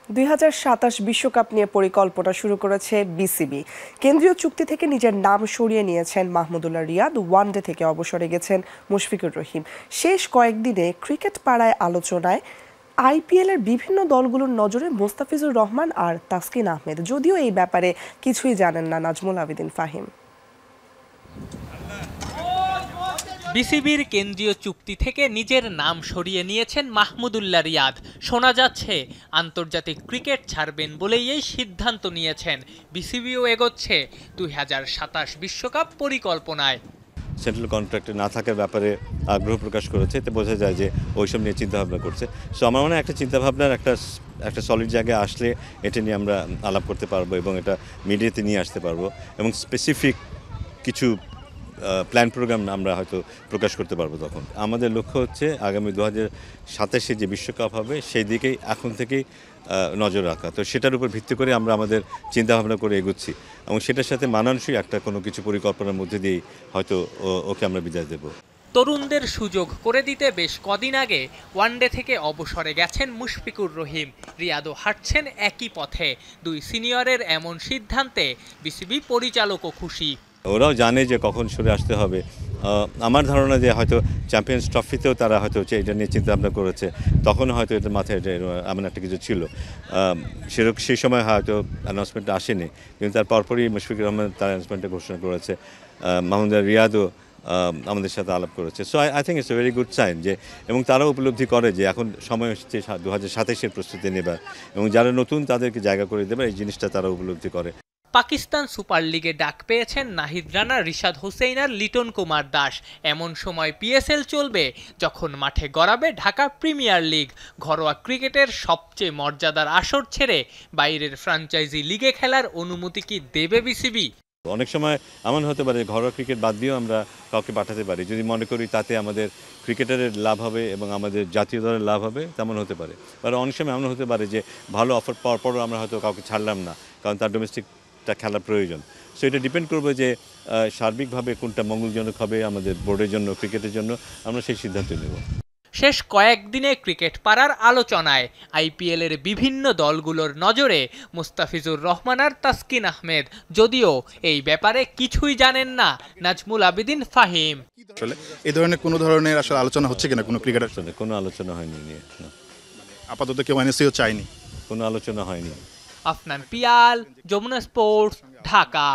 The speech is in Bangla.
2027 বিশ্বকাপ নিয়ে পরিকল্পনা শুরু করেছে বিসিবি। কেন্দ্রীয় চুক্তি থেকে নিজের নাম সরিয়ে নিয়েছেন মাহমুদুল্লাহ রিয়াদ, ওয়ানডে থেকে অবসরে গেছেন মুশফিকুর রহিম। শেষ কয়েকদিনে ক্রিকেট পাড়ায় আলোচনায় আইপিএলের বিভিন্ন দলগুলোর নজরে মোস্তাফিজুর রহমান আর তাসকিন আহমেদ, যদিও এই ব্যাপারে কিছুই জানেন না নাজমুল আবেদিন ফাহিম। বিসিবির কেন্দ্রীয় চুক্তি থেকে নিজের নাম সরিয়ে নিয়েছেন মাহমুদুল্লাহ রিয়াদ। শোনা যাচ্ছে আন্তর্জাতিক ক্রিকেট ছাড়বেন বলেই এই সিদ্ধান্ত নিয়েছেন। বিসিবিও এগোচ্ছে 2027 বিশ্বকাপ পরিকল্পনায়। সেন্ট্রাল কন্ট্রাক্টে না থাকার ব্যাপারে আগ্রহ প্রকাশ করেছে, এতে বোঝা যায় যে ওইসব নিয়ে চিন্তাভাবনা করছে। সো আমার মনে হয় একটা চিন্তাভাবনার একটা সলিড জায়গায় আসলে এটা নিয়ে আমরা আলাপ করতে পারবো এবং এটা মিডিয়াতে নিয়ে আসতে পারবো এবং স্পেসিফিক কিছু প্ল্যান প্রোগ্রাম আমরা হয়তো প্রকাশ করতে পারবো। তখন আমাদের লক্ষ্য হচ্ছে আগামী 2027 যে বিশ্বকাপ হবে সেই দিকেই এখন থেকেই নজর রাখা। তো সেটার উপর ভিত্তি করে আমরা আমাদের চিন্তাভাবনা করে এগোচ্ছি এবং সেটার সাথে মানানসই একটা কোনো কিছু পরিকল্পনার মধ্যে দিয়েই হয়তো ওকে আমরা বিদায় দেব। তরুণদের সুযোগ করে দিতে বেশ কদিন আগে ওয়ানডে থেকে অবসরে গেছেন মুশফিকুর রহিম। রিয়াদও হাঁটছেন একই পথে। দুই সিনিয়রের এমন সিদ্ধান্তে বিসিবি পরিচালকও খুশি। ওরাও জানে যে কখন সরে আসতে হবে। আমার ধারণা যে হয়তো চ্যাম্পিয়ন্স ট্রফিতেও তারা হয়তো এটা নিয়ে চিন্তা ভাবনা করেছে, তখন হয়তো এটা মাথায় এমন একটা কিছু ছিল। সেই সময় হয়তো অ্যানাউন্সমেন্টটা আসেনি, কিন্তু তার পরপরই মুশফিকুর রহমান তার অ্যানাউন্সমেন্টটা ঘোষণা করেছে। মাহমুদুল্লাহ রিয়াদও আমাদের সাথে আলাপ করেছে। So I think it's a very good sign যে, এবং তারাও উপলব্ধি করে যে এখন সময় হচ্ছে 2027 প্রস্তুতি নেবার এবং যারা নতুন তাদেরকে জায়গা করে দেবে, এই জিনিসটা তারা উপলব্ধি করে। পাকিস্তান সুপার লিগে ডাক পেয়েছেন নাহিদ রানা, রিশাদ হোসেইন আর লিটন কুমার দাস। এমন সময় পিএসএল চলবে যখন মাঠে গড়াবে ঢাকা প্রিমিয়ার লিগ। ঘরোয়া ক্রিকেটের সবচেয়ে মর্যাদার আসর ছেড়ে বাইরের ফ্র্যাঞ্চাইজি লিগে খেলার অনুমতি কি দেবে বিসিবি? অনেক সময় এমন হতে পারে ঘরোয়া ক্রিকেট বাদ দিয়েও আমরা কাউকে পাঠাতে পারি, যদি মনে করি তাতে আমাদের ক্রিকেটারের লাভ হবে এবং আমাদের জাতীয় দলের লাভ হবে, তেমন হতে পারে। বা অনেক সময় এমন হতে পারে যে ভালো অফার পাওয়ার পরও আমরা হয়তো কাউকে ছাড়লাম না, কারণ তার ডোমেস্টিকটা খেলার প্রয়োজন। সো এটা ডিপেন্ড করবে যে সার্বিকভাবে কোনটা মঙ্গলজনক হবে আমাদের বোর্ডের জন্য, ক্রিকেটের জন্য, আমরা সেই সিদ্ধান্ত নেব। শেষ কয়েকদিনে ক্রিকেট পাড়ার আলোচনায় আইপিএলের বিভিন্ন দলগুলোর নজরে মুস্তাফিজুর রহমান আর তাসকিন আহমেদ, যদিও এই ব্যাপারে কিছুই জানেন না নাজমুল আবেদিন ফাহিম। আসলে এই ধরনের কোনো ধরনের আসলে আলোচনা হচ্ছে কিনা কোনো ক্রিকেটার সাথে কোনো আলোচনা হয়নি নিয়ে, আপাতত কেউ এনএসিও চায়নি, কোনো আলোচনা হয়নি। আফনান পিয়াল, যমুনা স্পোর্টস, ঢাকা।